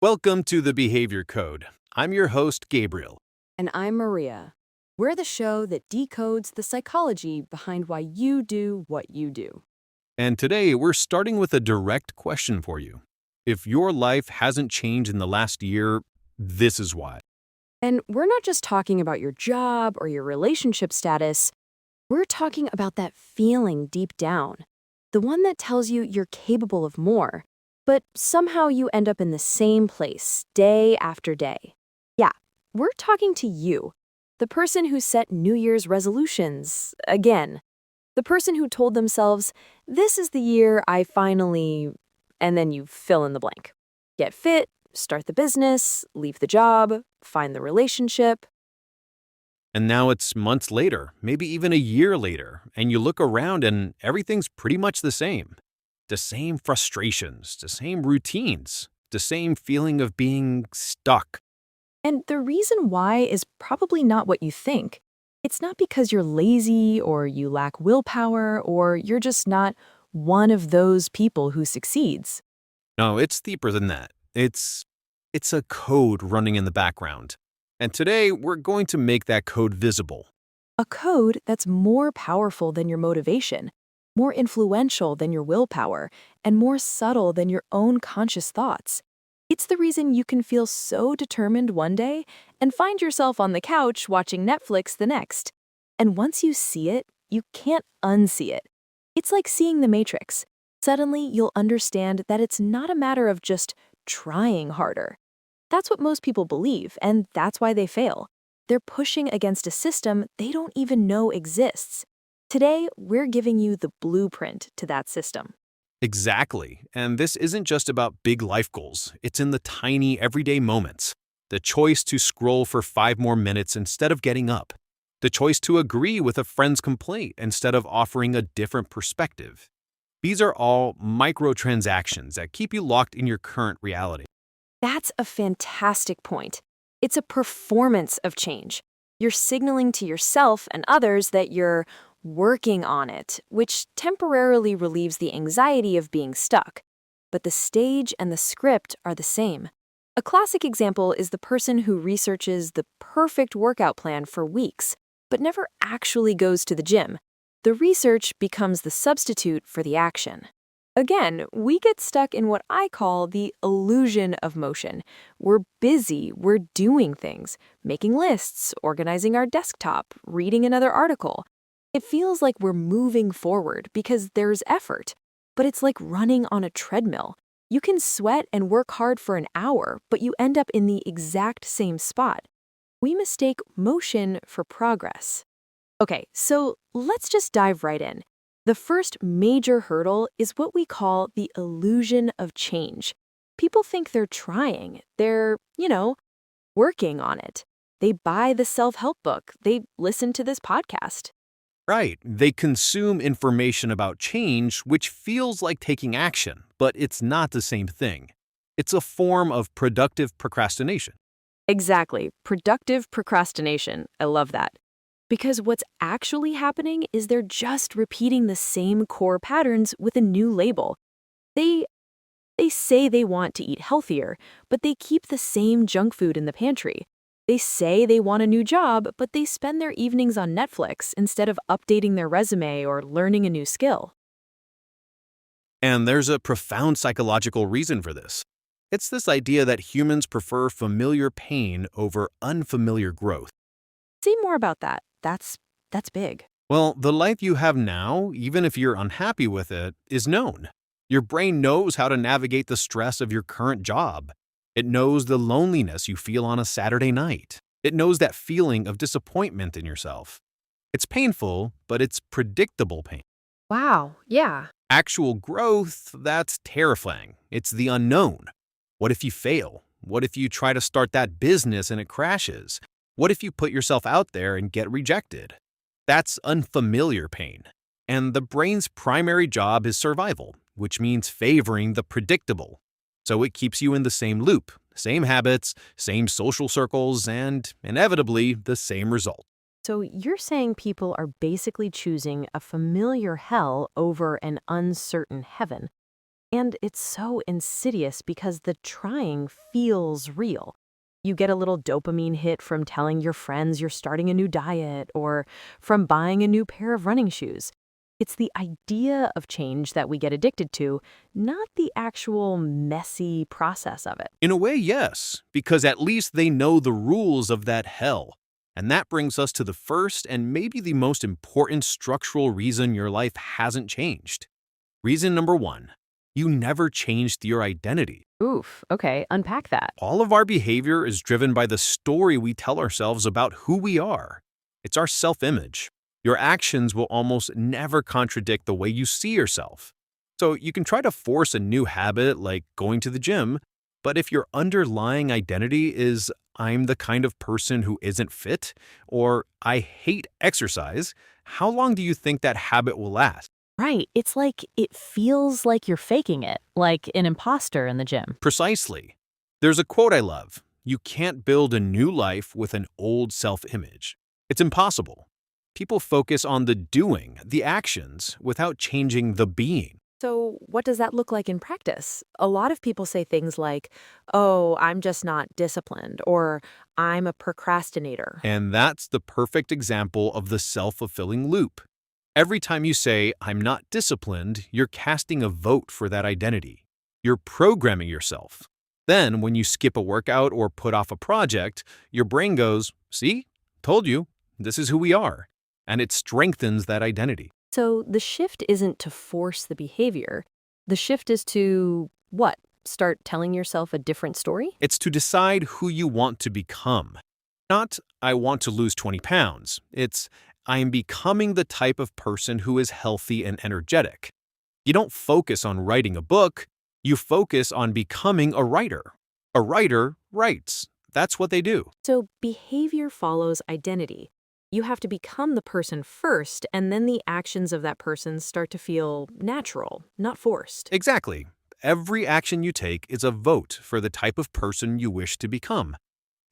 Welcome to the Behavior Code. I'm your host, Gabriel. And I'm Maria. We're the show that decodes the psychology behind why you do what you do. And today we're starting with a direct question for you. If your life hasn't changed in the last year, this is why. And we're not just talking about your job or your relationship status, we're talking about that feeling deep down, the one that tells you you're capable of more, but somehow you end up in the same place day after day. Yeah, we're talking to you, the person who set New Year's resolutions again. The person who told themselves, this is the year I finally, and then you fill in the blank. Get fit, start the business, leave the job, find the relationship. And now it's months later, maybe even a year later, and you look around and everything's pretty much the same. The same frustrations, the same routines, the same feeling of being stuck. And the reason why is probably not what you think. It's not because you're lazy or you lack willpower or you're just not one of those people who succeeds. No, it's deeper than that. It's a code running in the background. And today we're going to make that code visible. A code that's more powerful than your motivation, more influential than your willpower, and more subtle than your own conscious thoughts. It's the reason you can feel so determined one day and find yourself on the couch watching Netflix the next. And once you see it, you can't unsee it. It's like seeing The Matrix. Suddenly, you'll understand that it's not a matter of just trying harder. That's what most people believe, and that's why they fail. They're pushing against a system they don't even know exists. Today, we're giving you the blueprint to that system. Exactly. And this isn't just about big life goals. It's in the tiny everyday moments. The choice to scroll for 5 more minutes instead of getting up. The choice to agree with a friend's complaint instead of offering a different perspective. These are all microtransactions that keep you locked in your current reality. That's a fantastic point. It's a performance of change. You're signaling to yourself and others that you're working on it, which temporarily relieves the anxiety of being stuck. But the stage and the script are the same. A classic example is the person who researches the perfect workout plan for weeks, but never actually goes to the gym. The research becomes the substitute for the action. Again, we get stuck in what I call the illusion of motion. We're busy, we're doing things, making lists, organizing our desktop, reading another article. It feels like we're moving forward because there's effort, but it's like running on a treadmill. You can sweat and work hard for an hour, but you end up in the exact same spot. We mistake motion for progress. Okay, so let's just dive right in. The first major hurdle is what we call the illusion of change. People think they're trying, they're, working on it. They buy the self-help book, they listen to this podcast. Right. They consume information about change, which feels like taking action, but it's not the same thing. It's a form of productive procrastination. Exactly, productive procrastination. I love that. Because what's actually happening is they're just repeating the same core patterns with a new label. They they say they want to eat healthier, but they keep the same junk food in the pantry. They say they want a new job, but they spend their evenings on Netflix instead of updating their resume or learning a new skill. And there's a profound psychological reason for this. It's this idea that humans prefer familiar pain over unfamiliar growth. Say more about that. That's big. Well, the life you have now, even if you're unhappy with it, is known. Your brain knows how to navigate the stress of your current job. It knows the loneliness you feel on a Saturday night. It knows that feeling of disappointment in yourself. It's painful, but it's predictable pain. Wow, yeah. Actual growth, that's terrifying. It's the unknown. What if you fail? What if you try to start that business and it crashes? What if you put yourself out there and get rejected? That's unfamiliar pain. And the brain's primary job is survival, which means favoring the predictable. So it keeps you in the same loop, same habits, same social circles, and inevitably the same result. So you're saying people are basically choosing a familiar hell over an uncertain heaven. And it's so insidious because the trying feels real. You get a little dopamine hit from telling your friends you're starting a new diet or from buying a new pair of running shoes. It's the idea of change that we get addicted to, not the actual messy process of it. In a way, yes, because at least they know the rules of that hell. And that brings us to the first and maybe the most important structural reason your life hasn't changed. Reason number one, you never changed your identity. Oof, okay, unpack that. All of our behavior is driven by the story we tell ourselves about who we are. It's our self-image. Your actions will almost never contradict the way you see yourself. So you can try to force a new habit like going to the gym, but if your underlying identity is I'm the kind of person who isn't fit or I hate exercise, how long do you think that habit will last? Right, it's like it feels like you're faking it, like an imposter in the gym. Precisely. There's a quote I love. You can't build a new life with an old self-image. It's impossible. People focus on the doing, the actions, without changing the being. So, what does that look like in practice? A lot of people say things like, oh, I'm just not disciplined, or I'm a procrastinator. And that's the perfect example of the self-fulfilling loop. Every time you say, I'm not disciplined, you're casting a vote for that identity. You're programming yourself. Then, when you skip a workout or put off a project, your brain goes, see, told you, this is who we are. And it strengthens that identity. So, the shift isn't to force the behavior. The shift is to, what? Start telling yourself a different story? It's to decide who you want to become. Not, I want to lose 20 pounds. It's, I am becoming the type of person who is healthy and energetic. You don't focus on writing a book, you focus on becoming a writer. A writer writes. That's what they do. So, behavior follows identity. You have to become the person first, and then the actions of that person start to feel natural, not forced. Exactly. Every action you take is a vote for the type of person you wish to become.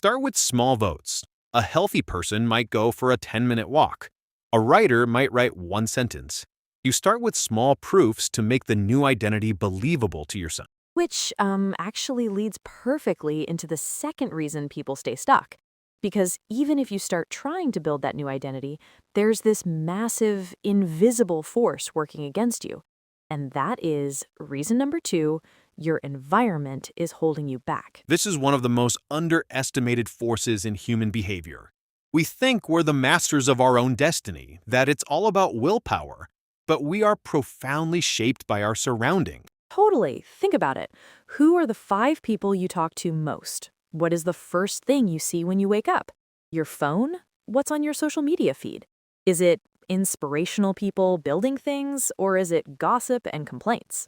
Start with small votes. A healthy person might go for a 10-minute walk. A writer might write one sentence. You start with small proofs to make the new identity believable to yourself. Which actually leads perfectly into the second reason people stay stuck. Because even if you start trying to build that new identity, there's this massive, invisible force working against you. And that is reason number two, your environment is holding you back. This is one of the most underestimated forces in human behavior. We think we're the masters of our own destiny, that it's all about willpower, but we are profoundly shaped by our surroundings. Totally. Think about it. Who are the 5 people you talk to most? What is the first thing you see when you wake up? Your phone? What's on your social media feed? Is it inspirational people building things, or is it gossip and complaints?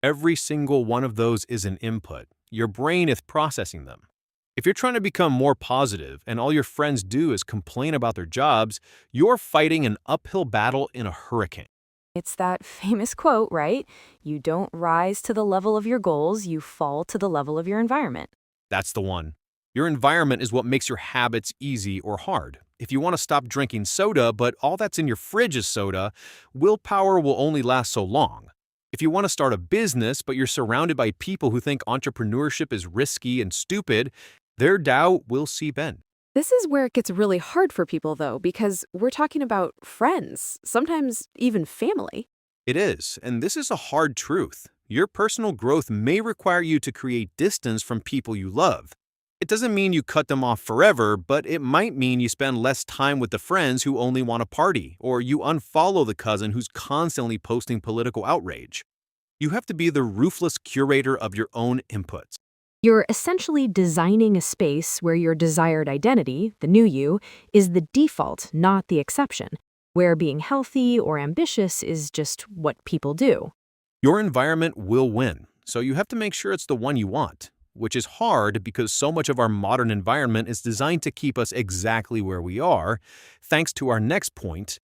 Every single one of those is an input. Your brain is processing them. If you're trying to become more positive and all your friends do is complain about their jobs, you're fighting an uphill battle in a hurricane. It's that famous quote, right? You don't rise to the level of your goals, you fall to the level of your environment. That's the one. Your environment is what makes your habits easy or hard. If you want to stop drinking soda, but all that's in your fridge is soda, willpower will only last so long. If you want to start a business, but you're surrounded by people who think entrepreneurship is risky and stupid, their doubt will seep in. This is where it gets really hard for people, though, because we're talking about friends, sometimes even family. It is, and this is a hard truth. Your personal growth may require you to create distance from people you love. It doesn't mean you cut them off forever, but it might mean you spend less time with the friends who only want to party, or you unfollow the cousin who's constantly posting political outrage. You have to be the ruthless curator of your own inputs. You're essentially designing a space where your desired identity, the new you, is the default, not the exception, where being healthy or ambitious is just what people do. Your environment will win, so you have to make sure it's the one you want, which is hard because so much of our modern environment is designed to keep us exactly where we are, thanks to our next point.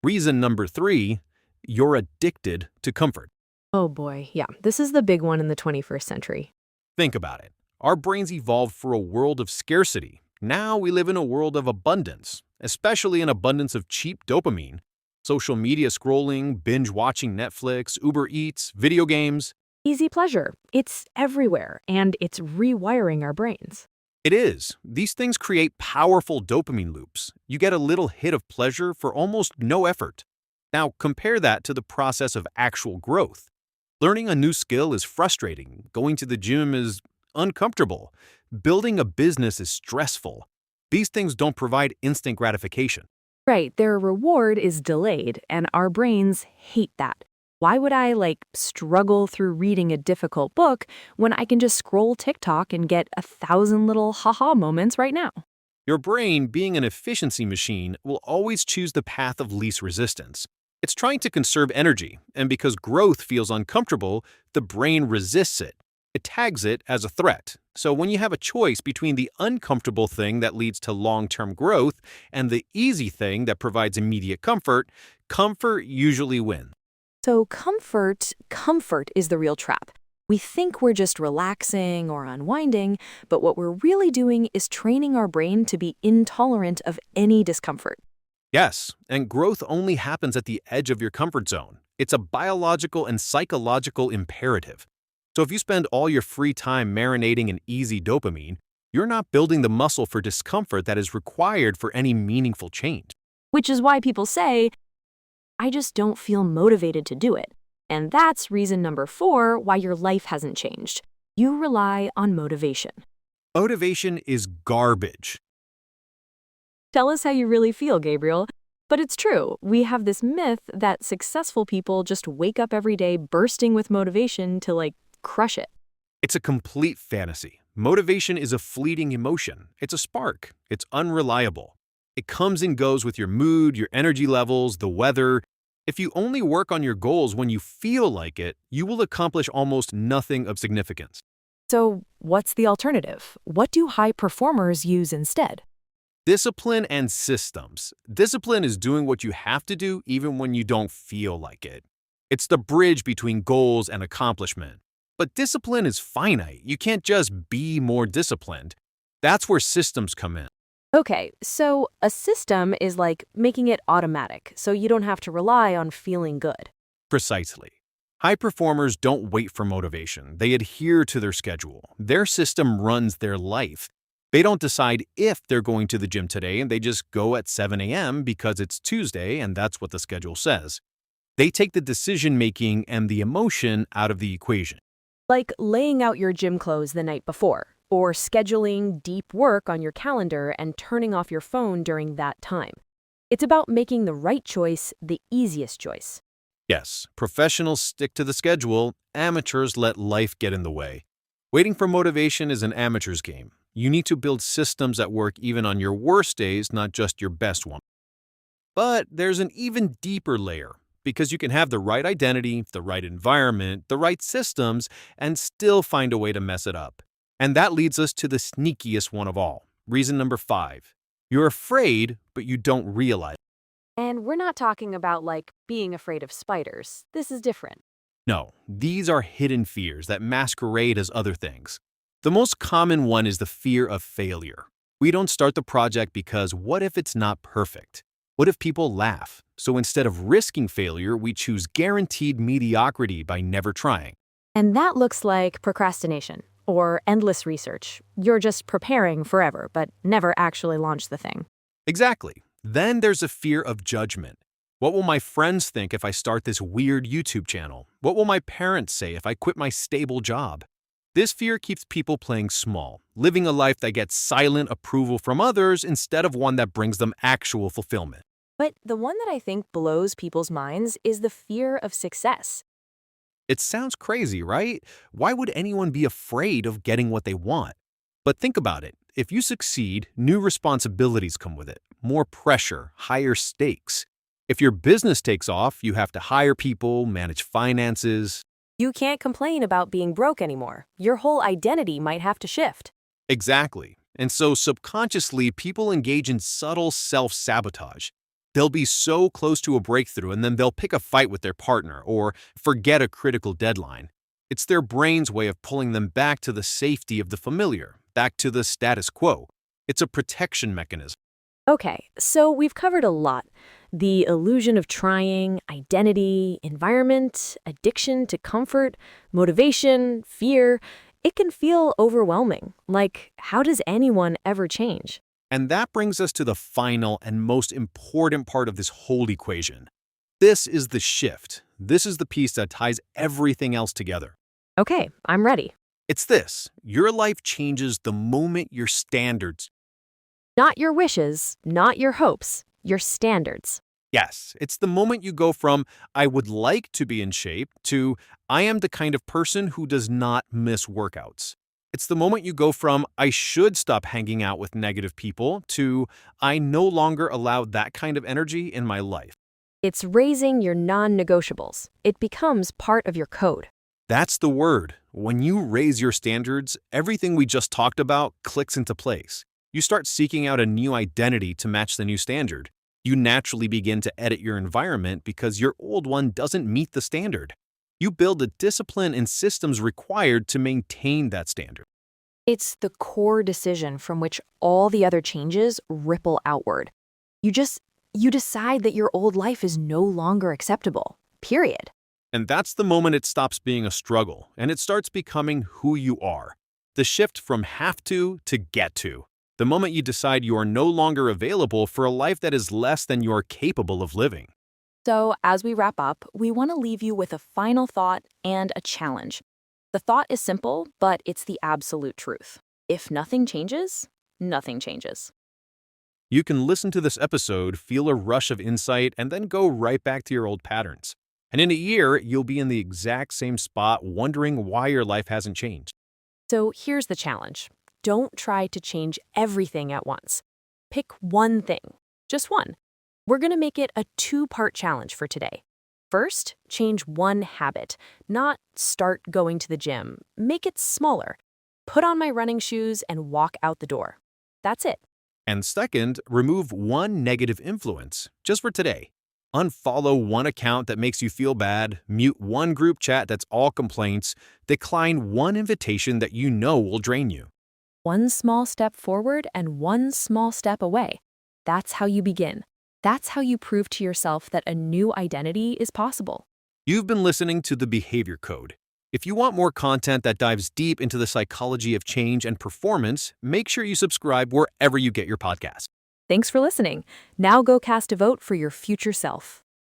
Reason number 3, you're addicted to comfort. Oh boy, yeah, this is the big one in the 21st century. Think about it. Our brains evolved for a world of scarcity. Now we live in a world of abundance, especially an abundance of cheap dopamine. Social media scrolling, binge watching Netflix, Uber Eats, video games. Easy pleasure. It's everywhere, and it's rewiring our brains. It is. These things create powerful dopamine loops. You get a little hit of pleasure for almost no effort. Now, compare that to the process of actual growth. Learning a new skill is frustrating. Going to the gym is uncomfortable. Building a business is stressful. These things don't provide instant gratification. Right, their reward is delayed, and our brains hate that. Why would I, struggle through reading a difficult book when I can just scroll TikTok and get 1,000 little haha moments right now? Your brain, being an efficiency machine, will always choose the path of least resistance. It's trying to conserve energy, and because growth feels uncomfortable, the brain resists it. It tags it as a threat. So when you have a choice between the uncomfortable thing that leads to long-term growth and the easy thing that provides immediate comfort, comfort usually wins. So comfort is the real trap. We think we're just relaxing or unwinding, but what we're really doing is training our brain to be intolerant of any discomfort. Yes, and growth only happens at the edge of your comfort zone. It's a biological and psychological imperative. So if you spend all your free time marinating in easy dopamine, you're not building the muscle for discomfort that is required for any meaningful change. Which is why people say, I just don't feel motivated to do it. And that's reason number 4 why your life hasn't changed. You rely on motivation. Motivation is garbage. Tell us how you really feel, Gabriel. But it's true. We have this myth that successful people just wake up every day bursting with motivation to, crush it. It's a complete fantasy. Motivation is a fleeting emotion. It's a spark. It's unreliable. It comes and goes with your mood, your energy levels, the weather. If you only work on your goals when you feel like it, you will accomplish almost nothing of significance. So, what's the alternative? What do high performers use instead? Discipline and systems. Discipline is doing what you have to do even when you don't feel like it. It's the bridge between goals and accomplishment. But discipline is finite. You can't just be more disciplined. That's where systems come in. Okay, so a system is like making it automatic, so you don't have to rely on feeling good. Precisely. High performers don't wait for motivation. They adhere to their schedule. Their system runs their life. They don't decide if they're going to the gym today, and they just go at 7 a.m. because it's Tuesday and that's what the schedule says. They take the decision-making and the emotion out of the equation. Like laying out your gym clothes the night before, or scheduling deep work on your calendar and turning off your phone during that time. It's about making the right choice the easiest choice. Yes, professionals stick to the schedule. Amateurs let life get in the way. Waiting for motivation is an amateur's game. You need to build systems that work even on your worst days, not just your best one. But there's an even deeper layer, because you can have the right identity, the right environment, the right systems, and still find a way to mess it up. And that leads us to the sneakiest one of all. Reason number 5. You're afraid, but you don't realize it. And we're not talking about being afraid of spiders. This is different. No, these are hidden fears that masquerade as other things. The most common one is the fear of failure. We don't start the project because what if it's not perfect? What if people laugh? So instead of risking failure, we choose guaranteed mediocrity by never trying. And that looks like procrastination or endless research. You're just preparing forever, but never actually launch the thing. Exactly. Then there's a fear of judgment. What will my friends think if I start this weird YouTube channel? What will my parents say if I quit my stable job? This fear keeps people playing small, living a life that gets silent approval from others instead of one that brings them actual fulfillment. But the one that I think blows people's minds is the fear of success. It sounds crazy, right? Why would anyone be afraid of getting what they want? But think about it. If you succeed, new responsibilities come with it. More pressure, higher stakes. If your business takes off, you have to hire people, manage finances. You can't complain about being broke anymore. Your whole identity might have to shift. Exactly. And so subconsciously, people engage in subtle self-sabotage. They'll be so close to a breakthrough and then they'll pick a fight with their partner or forget a critical deadline. It's their brain's way of pulling them back to the safety of the familiar, back to the status quo. It's a protection mechanism. Okay, so we've covered a lot. The illusion of trying, identity, environment, addiction to comfort, motivation, fear. It can feel overwhelming. Like, how does anyone ever change? And that brings us to the final and most important part of this whole equation. This is the shift. This is the piece that ties everything else together. Okay, I'm ready. It's this: your life changes the moment your standards. Not your wishes, not your hopes, your standards. Yes, it's the moment you go from "I would like to be in shape" to "I am the kind of person who does not miss workouts." It's the moment you go from "I should stop hanging out with negative people" to "I no longer allow that kind of energy in my life." It's raising your non negotiables. It becomes part of your code. That's the word. When you raise your standards, everything we just talked about clicks into place. You start seeking out a new identity to match the new standard. You naturally begin to edit your environment because your old one doesn't meet the standard. You build the discipline and systems required to maintain that standard. It's the core decision from which all the other changes ripple outward. You just, you decide that your old life is no longer acceptable. Period. And that's the moment it stops being a struggle and it starts becoming who you are. The shift from have to get to. The moment you decide you are no longer available for a life that is less than you're capable of living. So, as we wrap up, we want to leave you with a final thought and a challenge. The thought is simple, but it's the absolute truth. If nothing changes, nothing changes. You can listen to this episode, feel a rush of insight, and then go right back to your old patterns. And in a year, you'll be in the exact same spot wondering why your life hasn't changed. So, here's the challenge. Don't try to change everything at once. Pick one thing, just one. We're going to make it a two-part challenge for today. First, change one habit, not start going to the gym. Make it smaller. Put on my running shoes and walk out the door. That's it. And second, remove one negative influence, just for today. Unfollow one account that makes you feel bad, mute one group chat that's all complaints, decline one invitation that you know will drain you. One small step forward and one small step away. That's how you begin. That's how you prove to yourself that a new identity is possible. You've been listening to The Behavior Code. If you want more content that dives deep into the psychology of change and performance, make sure you subscribe wherever you get your podcast. Thanks for listening. Now go cast a vote for your future self.